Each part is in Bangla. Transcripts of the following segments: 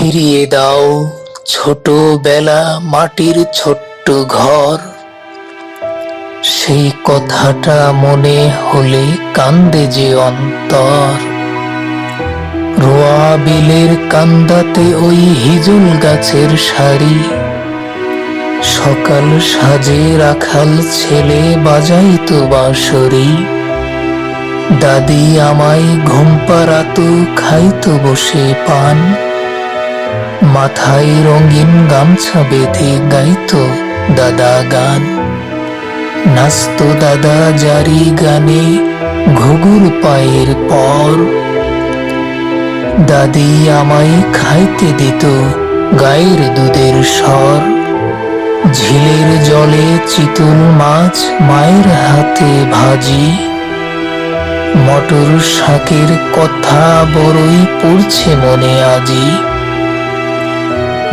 ফিরিয়ে দাও ছোটবেলা, মাটির ছোট্ট ঘর। সেই কথাটা মনে হলে কান্দে যে অন্তর। রোয়া বিলের কান্দাতে ওই হিজুল গাছের সারি, সকাল সাজে রাখাল ছেলে বাজাইতো বাঁশরি। দাদি আমায় ঘুম পাড়াতো, খাইতো বসে পান, মাথায় রঙিন গামছা বেঁধে গাইতো দাদা গান। নাচতো দাদা জারি গানে ঘুঘুর পায়ের পর। দাদি আমায় খাইতে দিত গায়ের দুধের স্বর। ঝিলের জলে চিতল মাছ মায়ের হাতে ভাজি, মটর শাকের কথা বড়ই পড়ছে মনে আজি।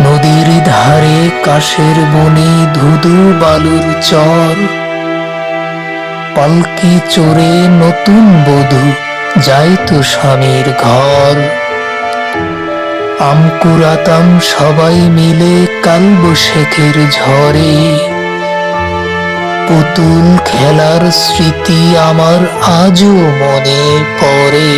নদীর ধারে কাশের বনে ধুধু বালুর চর, পালকি চড়ে নতুন বধূ যাইতো স্বামীর ঘর। আম কুড়াতাম সবাই মিলে কালবৈশাখের ঝড়ে, পুতুল খেলার স্মৃতি আমার আজও মনে পড়ে।